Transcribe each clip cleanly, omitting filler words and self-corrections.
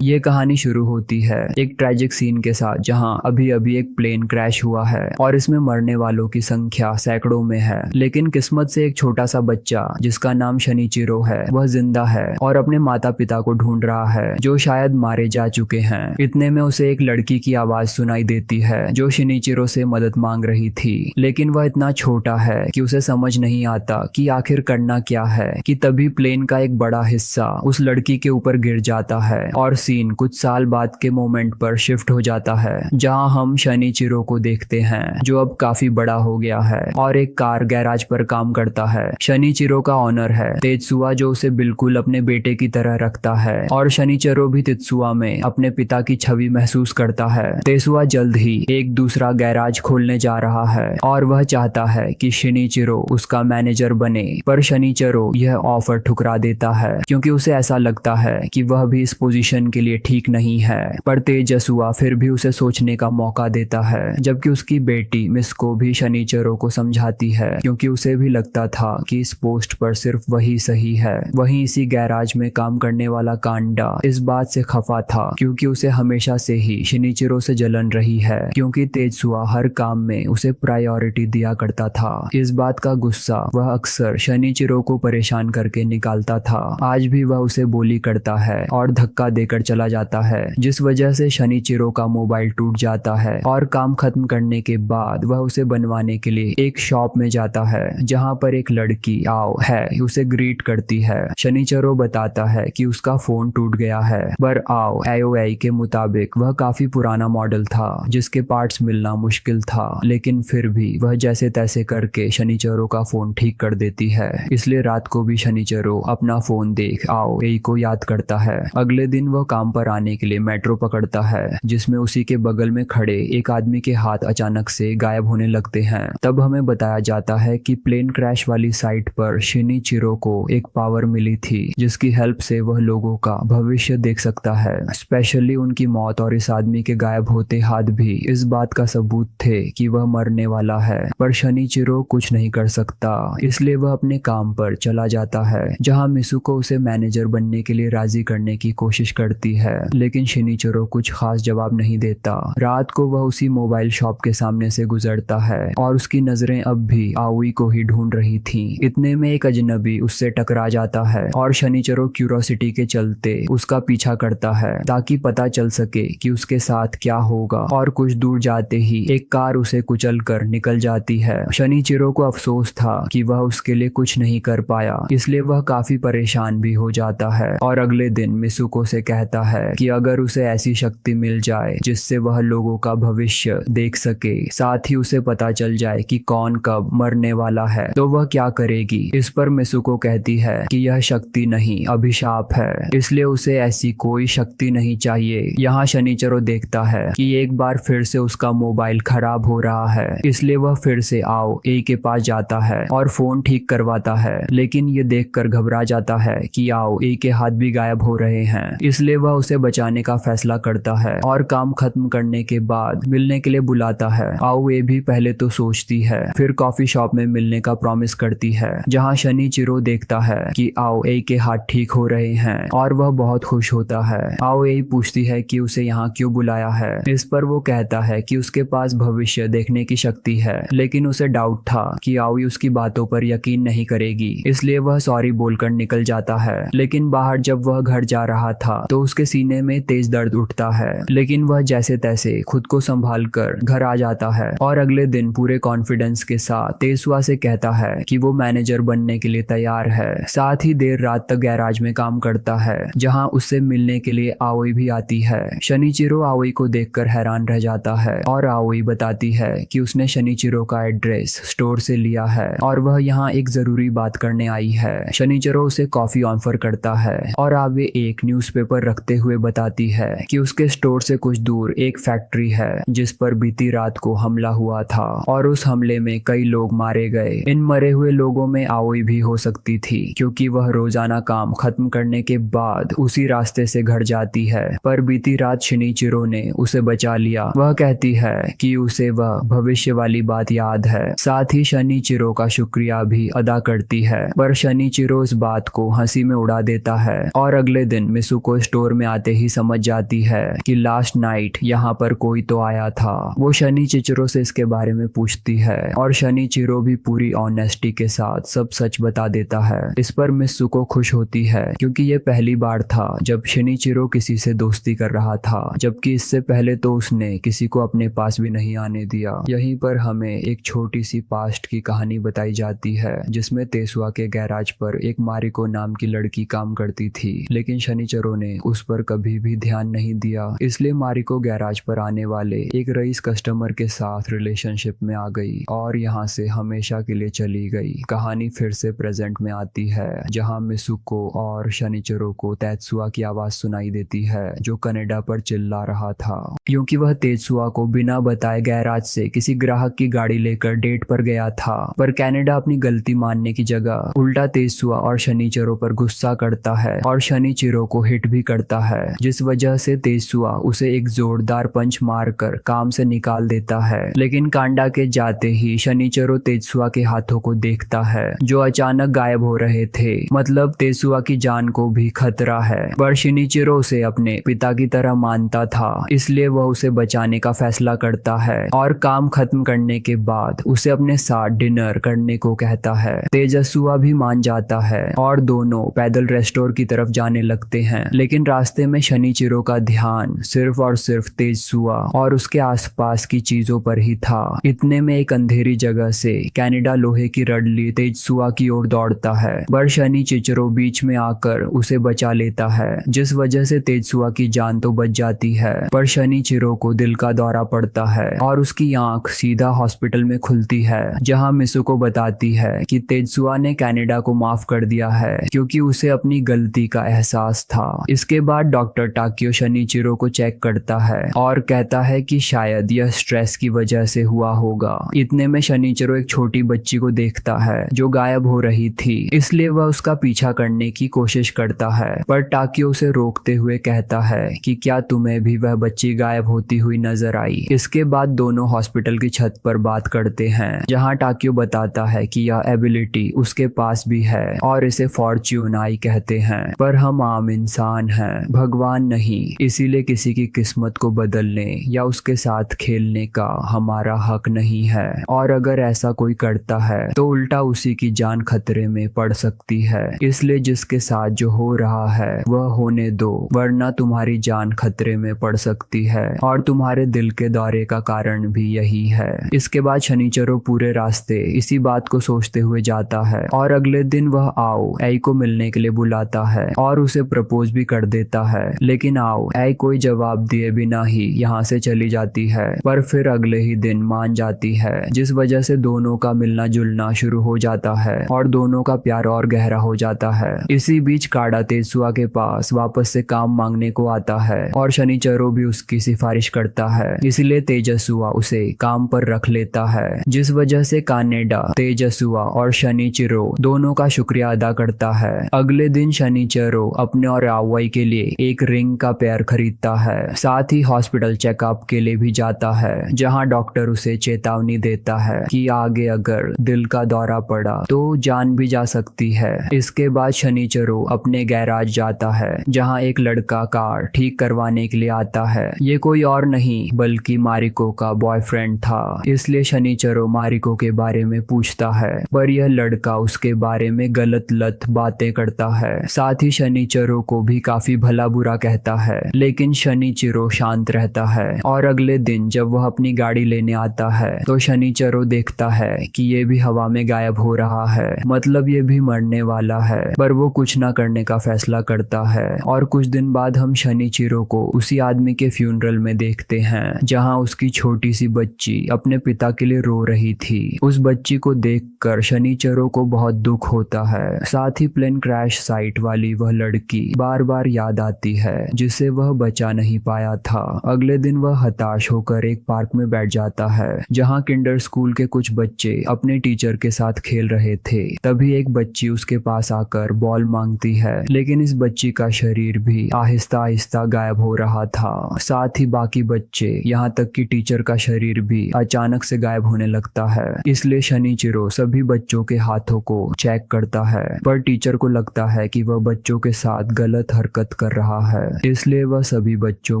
ये कहानी शुरू होती है एक ट्रेजिक सीन के साथ, जहां अभी अभी एक प्लेन क्रैश हुआ है और इसमें मरने वालों की संख्या सैकड़ों में है। लेकिन किस्मत से एक छोटा सा बच्चा जिसका नाम शनिचिरो है वह जिंदा है और अपने माता पिता को ढूंढ रहा है जो शायद मारे जा चुके हैं। इतने में उसे एक लड़की की आवाज सुनाई देती है जो शनिचिरो से मदद मांग रही थी, लेकिन वह इतना छोटा है कि उसे समझ नहीं आता कि आखिर करना क्या है कि तभी प्लेन का एक बड़ा हिस्सा उस लड़की के ऊपर गिर जाता है और सीन कुछ साल बाद के मोमेंट पर शिफ्ट हो जाता है, जहां हम शनिचिरो को देखते हैं जो अब काफी बड़ा हो गया है और एक कार गैराज पर काम करता है। शनिचिरो का ऑनर है तेत्सुआ जो उसे बिल्कुल अपने बेटे की तरह रखता है और शनिचिरो भी तेत्सुआ में अपने पिता की छवि महसूस करता है। तेत्सुआ जल्द ही एक दूसरा गैराज खोलने जा रहा है और वह चाहता है कि शनिचिरो उसका मैनेजर बने, पर शनिचिरो यह ऑफर ठुकरा देता है क्योंकि उसे ऐसा लगता है कि वह भी इस पोजीशन के लिए ठीक नहीं है। पर तेजसुआ फिर भी उसे सोचने का मौका देता है, जबकि उसकी बेटी मिस को भी शनिचिरो को समझाती है क्योंकि उसे भी लगता था कि इस पोस्ट पर सिर्फ वही सही है। वहीं इसी गैराज में काम करने वाला कांडा इस बात से खफा था क्योंकि उसे हमेशा से ही शनिचिरो से जलन रही है क्योंकि तेजसुआ हर काम में उसे प्रायोरिटी दिया करता था। इस बात का गुस्सा वह अक्सर शनिचिरो को परेशान करके निकालता था। आज भी वह उसे बोली करता है और धक्का देकर चला जाता है, जिस वजह से शनिचिरो का मोबाइल टूट जाता है और काम खत्म करने के बाद वह उसे बनवाने के लिए एक शॉप में जाता है जहां पर एक लड़की आओ है उसे ग्रीट करती है। शनिचिरो बताता है कि उसका फोन टूट गया है, पर आओ एओआई के मुताबिक वह काफी पुराना मॉडल था जिसके पार्ट्स मिलना मुश्किल था, लेकिन फिर भी वह जैसे तैसे करके शनिचिरो का फोन ठीक कर देती है। इसलिए रात को भी शनिचिरो अपना फोन देख आओ एई को याद करता है। अगले दिन वह काम पर आने के लिए मेट्रो पकड़ता है, जिसमें उसी के बगल में खड़े एक आदमी के हाथ अचानक से गायब होने लगते हैं। तब हमें बताया जाता है कि प्लेन क्रैश वाली साइट पर शनिचिरो को एक पावर मिली थी जिसकी हेल्प से वह लोगों का भविष्य देख सकता है। स्पेशली उनकी मौत और इस आदमी के गायब होते हाथ भी इस बात का सबूत थे कि वह मरने वाला है, पर शनिचिरो कुछ नहीं कर सकता। इसलिए वह अपने काम पर चला जाता है जहां मिसुको उसे मैनेजर बनने के लिए राजी करने की कोशिश करती है, लेकिन शनिचिरो कुछ खास जवाब नहीं देता। रात को वह उसी मोबाइल शॉप के सामने से गुजरता है और उसकी नजरें अब भी आउई को ही ढूंढ रही थीं। इतने में एक अजनबी उससे टकरा जाता है और शनिचिरो क्यूरोसिटी के चलते उसका पीछा करता है ताकि पता चल सके कि उसके साथ क्या होगा, और कुछ दूर जाते ही एक कार उसे कुचल कर निकल जाती है। शनिचिरो को अफसोस था कि वह उसके लिए कुछ नहीं कर पाया, इसलिए वह काफी परेशान भी हो जाता है और अगले दिन मिसुको से कहता है कि अगर उसे ऐसी शक्ति मिल जाए जिससे वह लोगों का भविष्य देख सके, साथ ही उसे पता चल जाए कि कौन कब मरने वाला है, तो वह क्या करेगी। इस पर मिसुको कहती है कि यह शक्ति नहीं अभिशाप है, इसलिए उसे ऐसी कोई शक्ति नहीं चाहिए। यहाँ शनिचिरो देखता है कि एक बार फिर से उसका मोबाइल खराब हो रहा है, इसलिए वह फिर से आओ ए के पास जाता है और फोन ठीक करवाता है, लेकिन ये देखकर घबरा जाता है कि आओ ए के हाथ भी गायब हो रहे हैं। इसलिए वह उसे बचाने का फैसला करता है और काम खत्म करने के बाद मिलने के लिए बुलाता है। आओ ए भी पहले तो सोचती है, फिर कॉफी शॉप में मिलने का प्रॉमिस करती है, जहां शनिचिरो देखता है कि आओ ए के हाथ ठीक हो रहे हैं और वह बहुत खुश होता है। आओ ए पूछती है कि उसे यहाँ क्यों बुलाया है। इस पर वो कहता है कि उसके पास भविष्य देखने की शक्ति है, लेकिन उसे डाउट था कि आओ उसकी बातों पर यकीन नहीं करेगी, इसलिए वह सॉरी बोलकर निकल जाता है। लेकिन बाहर जब वह घर जा रहा था तो उसके सीने में तेज दर्द उठता है, लेकिन वह जैसे तैसे खुद को संभाल कर घर आ जाता है और अगले दिन पूरे कॉन्फिडेंस के साथ तेसुआ से कहता है कि वो मैनेजर बनने के लिए तैयार है। साथ ही देर रात तक गैराज में काम करता है जहां उससे मिलने के लिए आओई भी आती है। शनिचिरो आओई को देखकर हैरान रह जाता है और आओई बताती है कि उसने शनिचिरो का एड्रेस स्टोर से लिया है और वह यहाँ एक जरूरी बात करने आई है। शनिचिरो उसे कॉफी ऑफर करता है और आवे एक न्यूज़पेपर रखते हुए बताती है कि उसके स्टोर से कुछ दूर एक फैक्ट्री है जिस पर बीती रात को हमला हुआ था और उस हमले में कई लोग मारे गए। इन मरे हुए लोगों में आओई भी हो सकती थी क्योंकि वह रोजाना काम खत्म करने के बाद उसी रास्ते से घर जाती है, पर बीती रात शनिचिरो ने उसे बचा लिया। वह कहती है कि उसे वह भविष्य वाली बात याद है, साथ ही शनिचिरो का शुक्रिया भी अदा करती है, पर शनिचिरो इस बात को हंसी में उड़ा देता है और अगले दिन मिसुको स्टोर स्टोर में आते ही समझ जाती है कि लास्ट नाइट यहाँ पर कोई तो आया था। वो शनि चिचिरो से इसके बारे में पूछती है और शनि चिरो भी पूरी ऑनेस्टी के साथ सब सच बता देता है। इस पर मिस सुको खुश होती है क्योंकि ये पहली बार था जब शनिचिरो किसी से दोस्ती कर रहा था, जबकि इससे पहले तो उसने किसी को अपने पास भी नहीं आने दिया। यहीं पर हमें एक छोटी सी पास्ट की कहानी बताई जाती है जिसमें तेसुआ के गैराज पर एक मारिको नाम की लड़की काम करती थी, लेकिन शनिचिरो ने उस पर कभी भी ध्यान नहीं दिया। इसलिए मारिको गैराज पर आने वाले एक रईस कस्टमर के साथ रिलेशनशिप में आ गई और यहाँ से हमेशा के लिए चली गई। कहानी फिर से प्रेजेंट में आती है जहाँ मिसुको और शनिचिरो को तेत्सुआ की आवाज सुनाई देती है जो कनाडा पर चिल्ला रहा था क्योंकि वह तेत्सुआ को बिना बताए गैराज से किसी ग्राहक की गाड़ी लेकर डेट पर गया था। पर कनाडा अपनी गलती मानने की जगह उल्टा तेत्सुआ और शनिचिरो पर गुस्सा करता है और शनिचिरो को हिट भी करता है, जिस वजह से तेत्सुआ उसे एक जोरदार पंच मारकर काम से निकाल देता है। लेकिन कांडा के जाते ही शनिचिरो तेत्सुआ के हाथों को देखता है जो अचानक गायब हो रहे थे, मतलब तेत्सुआ की जान को भी खतरा है। पर शनिचिरो उसे अपने पिता की तरह मानता था, इसलिए वह उसे बचाने का फैसला करता है और काम खत्म करने के बाद उसे अपने साथ डिनर करने को कहता है। तेजसुआ भी मान जाता है और दोनों पैदल रेस्टोरेंट की तरफ जाने लगते हैं, लेकिन रास्ते में शनिचिरो का ध्यान सिर्फ और सिर्फ तेजसुआ और उसके आसपास की चीजों पर ही था। इतने में एक अंधेरी जगह से कनाडा लोहे की रड ली तेजसुआ की ओर दौड़ता है, पर शनिचिरो बीच में आकर उसे बचा लेता है, जिस वजह से तेजसुआ की जान तो बच जाती है पर शनिचिरो को दिल का दौरा पड़ता है और उसकी आंख सीधा हॉस्पिटल में खुलती है जहां मिसुको बताती है कि तेजसुआ ने कनाडा को माफ कर दिया है क्योंकि उसे अपनी गलती का एहसास था। इसके बाद डॉक्टर टाकियो शनिचिरो को चेक करता है और कहता है कि शायद यह स्ट्रेस की वजह से हुआ होगा। इतने में शनिचिरो एक छोटी बच्ची को देखता है जो गायब हो रही थी, इसलिए वह उसका पीछा करने की कोशिश करता है, पर टाकियो उसे रोकते हुए कहता है कि क्या तुम्हें भी वह बच्ची गायब होती हुई नजर आई। इसके बाद दोनों हॉस्पिटल की छत पर बात करते हैं जहां टाकियो बताता है कि यह एबिलिटी उसके पास भी है और इसे फॉर्च्यून आई कहते हैं, पर हम आम इंसान हैं, भगवान नहीं, इसीलिए किसी की किस्मत को बदलने या उसके साथ खेलने का हमारा हक नहीं है और अगर ऐसा कोई करता है तो उल्टा उसी की जान खतरे में पड़ सकती है। इसलिए जिसके साथ जो हो रहा है वह होने दो, वरना तुम्हारी जान खतरे में पड़ सकती है और तुम्हारे दिल के दौरे का कारण भी यही है। इसके बाद शनिचिरो पूरे रास्ते इसी बात को सोचते हुए जाता है और अगले दिन वह आओ आई को मिलने के लिए बुलाता है और उसे प्रपोज भी कर देता है, लेकिन आओ आई कोई जवाब दिए बिना ही यहाँ से चली जाती है, पर फिर अगले ही दिन मान जाती है, जिस वजह से दोनों का मिलना जुलना शुरू हो जाता है और दोनों का प्यार और गहरा हो जाता है। इसी बीच काडा तेत्सुआ के पास वापस से काम मांगने को आता है और शनिचिरो भी उसकी सिफारिश करता है, इसलिए तेजसुआ उसे काम पर रख लेता है, जिस वजह से कनाडा तेजसुआ और शनिचिरो दोनों का शुक्रिया अदा करता है। अगले दिन शनिचिरो अपने और आवाई के लिए एक रिंग का पेयर खरीदता है, साथ ही हॉस्पिटल चेकअप के लिए भी जाता है जहां डॉक्टर उसे चेतावनी देता है कि आगे अगर दिल का दौरा पड़ा तो जान भी जा सकती है। इसके बाद शनिचिरो अपने गैराज जाता है जहां एक लड़का कार ठीक करवाने के लिए आता है। ये कोई और नहीं बल्कि मारिको का बॉयफ्रेंड था, इसलिए शनिचिरो मारिको के बारे में पूछता है, पर यह लड़का उसके बारे में गलत बातें करता है। साथ ही शनिचिरो को भी काफी भला बुरा कहता है, लेकिन शनिचिरो शांत रहता है और अगले दिन जब वह अपनी गाड़ी लेने आता है तो शनिचिरो देखता है कि ये भी हवा में गायब हो रहा है, मतलब ये भी मरने वाला है, पर वो कुछ ना करने का फैसला करता है। और कुछ दिन बाद हम शनिचिरो को उसी आदमी के फ्यूनरल में देखते हैं जहां उसकी छोटी सी बच्ची अपने पिता के लिए रो रही थी। उस बच्ची को देखकर शनिचिरो को बहुत दुख होता है। साथ ही प्लेन क्रैश साइट वाली वह लड़की बार बार याद आती है जिसे वह बचा नहीं पाया था। अगले दिन वह हताश होकर एक पार्क में बैठ जाता है जहां किंडर स्कूल के कुछ बच्चे अपने टीचर के साथ खेल रहे थे। तभी एक बच्ची उसके पास आकर बॉल मांगती है, लेकिन इस बच्ची का शरीर भी आहिस्ता आहिस्ता गायब हो रहा था। साथ ही बाकी बच्चे यहाँ तक कि टीचर का शरीर भी अचानक से गायब होने लगता है। इसलिए शनिचिरो सभी बच्चों के हाथों को चेक करता है, पर टीचर को लगता है कि वह बच्चों के साथ गलत हरकत कर रहा है, इसलिए वह सभी बच्चों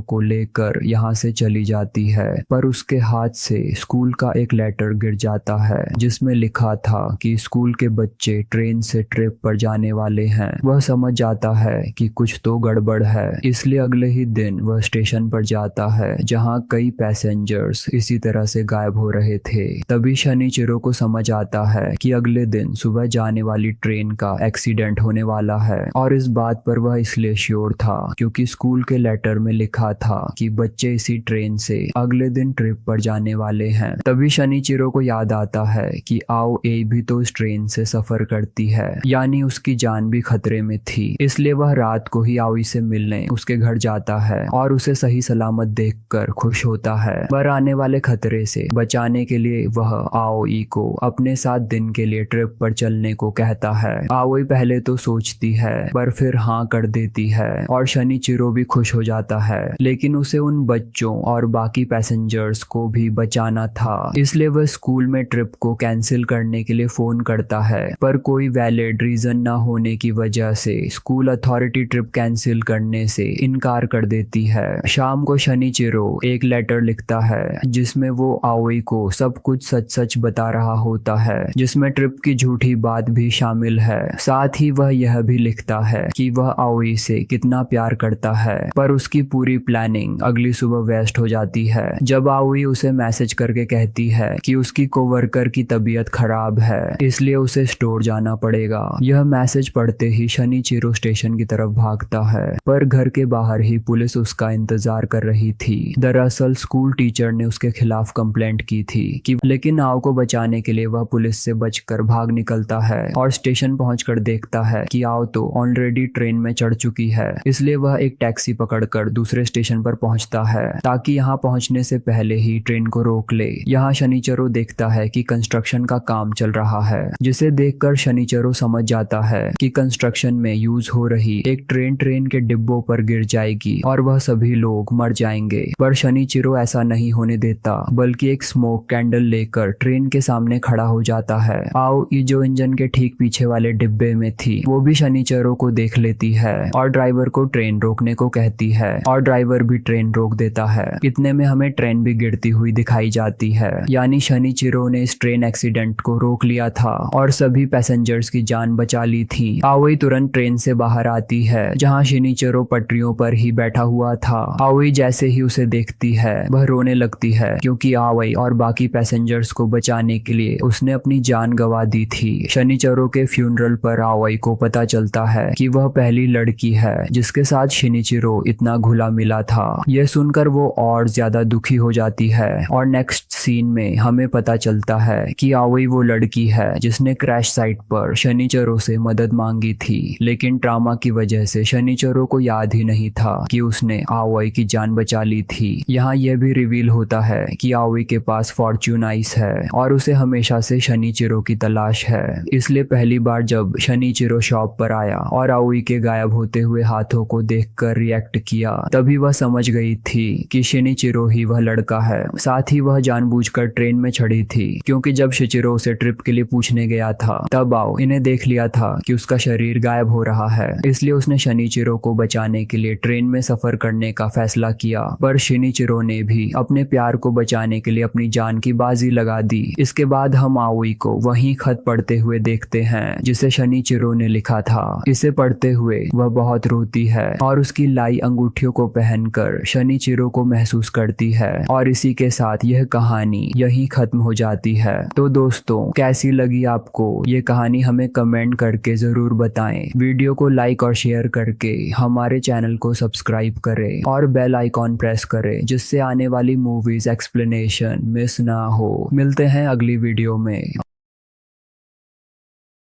को लेकर यहाँ से चली जाती है। पर उसके हाथ से स्कूल का एक लेटर गिर जाता है जिसमें लिखा था कि स्कूल के बच्चे ट्रेन से ट्रिप पर जाने वाले हैं। वह समझ जाता है कि कुछ तो गड़बड़ है, इसलिए अगले ही दिन वह स्टेशन पर जाता है जहाँ कई पैसेंजर्स इसी तरह से गायब हो रहे थे। तभी शनिचिरो को समझ आता है कि अगले दिन सुबह जाने वाली ट्रेन का एक्सीडेंट होने वाला है, और इस बात पर वह इसलिए श्योर था क्योंकि स्कूल के लेटर में लिखा था कि बच्चे इसी ट्रेन से अगले दिन ट्रिप पर जाने वाले हैं। तभी शनिचिरो को याद आता है कि आओ ए भी तो इस ट्रेन से सफर करती है, यानी उसकी जान भी खतरे में थी। इसलिए वह रात को ही आओई से मिलने उसके घर जाता है और उसे सही सलामत देखकर खुश होता है। पर आने वाले खतरे से बचाने के लिए वह आओई को अपने साथ दिन के लिए ट्रिप पर चलने को कहता है। आओई पहले तो सोचती है पर फिर हाँ कर देती है और शनिचिरो भी खुश हो जाता है, लेकिन उसे उन बच्चों और बाकी पैसेंजर्स को भी बचाना था, इसलिए वह स्कूल में ट्रिप को कैंसिल करने के लिए फोन करता है। पर कोई वैलिड रीजन ना होने की वजह से स्कूल अथॉरिटी ट्रिप कैंसिल करने से इनकार कर देती है। शाम को शनिचिरो एक लेटर लिखता है जिसमें वो आओई को सब कुछ सच सच बता रहा होता है, जिसमें ट्रिप की झूठी बात भी शामिल है। साथ ही वह यह भी लिखता है कि वह आओई से कितना प्यार करता है, पर उसकी पूरी प्लानिंग अगली सुबह वेस्ट हो जाती है जब आओई उसे मैसेज करके कहती है कि उसकी कोवर्कर की तबीयत खराब है, इसलिए उसे स्टोर जाना पड़ेगा। यह मैसेज पढ़ते ही शनिचिरो स्टेशन की तरफ भागता है, पर घर के बाहर ही पुलिस उसका इंतजार कर रही थी। दरअसल स्कूल टीचर ने उसके खिलाफ कंप्लेंट की थी लेकिन आओ को बचाने के लिए वह पुलिस से बचकर भाग निकलता है और स्टेशन पहुंचकर देखता है कि आओ तो ऑलरेडी ट्रेन में चढ़ चुकी है, इसलिए वह एक टैक्सी पकड़कर दूसरे स्टेशन पर पहुंचता है ताकि यहां पहुंचने से पहले ही ट्रेन को रोक ले। यहां शनिचिरो देखता है कि कंस्ट्रक्शन का काम चल रहा है, जिसे देखकर शनिचिरो समझ जाता है कि कंस्ट्रक्शन में यूज हो रही एक ट्रेन के डिब्बों पर गिर जाएगी और वह सभी लोग मर जाएंगे। पर शनिचिरो ऐसा नहीं होने देता, बल्कि एक स्मोक कैंडल लेकर ट्रेन के सामने खड़ा हो जाता है। आओ जो इंजन के ठीक पीछे वाले डिब्बे में थी वो भी शनिचिरो को देख लेती है और ड्राइवर को ट्रेन रोकने को कहती है, और ड्राइवर भी ट्रेन रोक देता है। इतने में हमें ट्रेन भी गिरती हुई दिखाई जाती है, यानी शनिचिरो ने इस ट्रेन एक्सीडेंट को रोक लिया था और सभी पैसेंजर्स की जान बचा ली थी। आओई तुरंत ट्रेन से बाहर आती है जहाँ शनिचिरो पटरियों पर ही बैठा हुआ था। आओई जैसे ही उसे देखती है वह रोने लगती है क्योंकि आओई और बाकी पैसेंजर्स को बचाने के लिए उसने अपनी जान गंवा दी थी। शनिचिरो के फ्यूनरल पर आओई को पता चलता है कि वह पहली लड़की है जिसके साथ शनिचिरो इतना घुला मिला था। यह सुनकर वो और ज्यादा दुखी हो जाती है और नेक्स्ट सीन में हमें पता चलता है कि आओई वो लड़की है जिसने क्रैश साइट पर शनिचिरो से मदद मांगी थी, लेकिन ट्रामा की वजह से शनिचिरो को याद ही नहीं था कि उसने आओई की जान बचा ली थी। यहाँ यह भी रिवील होता है कि आओई के पास फॉर्च्यून आइस है और उसे हमेशा से शनिचिरो की तलाश है, इसलिए पहली बार जब शनिचिरो शॉप पर आया और आओई के गायब होते हुए हाथों को देखकर रिएक्ट किया, तभी वह समझ गई थी कि शनिचिरो ही वह लड़का है। साथ ही वह जानबूझकर ट्रेन में चढ़ी थी क्योंकि जब शनिचिरो उसे ट्रिप के लिए पूछने गया था तब आओ इन्हें देख लिया था कि उसका शरीर गायब हो रहा है, इसलिए उसने शनिचिरो को बचाने के लिए ट्रेन में सफर करने का फैसला किया। पर शनिचिरो ने भी अपने प्यार को बचाने के लिए अपनी जान की बाजी लगा दी। इसके बाद हम आओई को वहीं खत पढ़ते हुए देखते हैं जिसे शनिचिरो ने लिखा था। इसे पढ़ते हुए वह बहुत रोती है और उसकी लाई अंगूठियों को पहनकर शनिचिरो को महसूस करती है, और इसी के साथ यह कहानी यहीं खत्म हो जाती है। तो दोस्तों, कैसी लगी आपको ये कहानी हमें कमेंट करके जरूर बताएं। वीडियो को लाइक और शेयर करके हमारे चैनल को सब्सक्राइब करें और बेल आइकॉन प्रेस करें जिससे आने वाली मूवीज एक्सप्लेनेशन मिस ना हो। मिलते हैं अगली वीडियो में।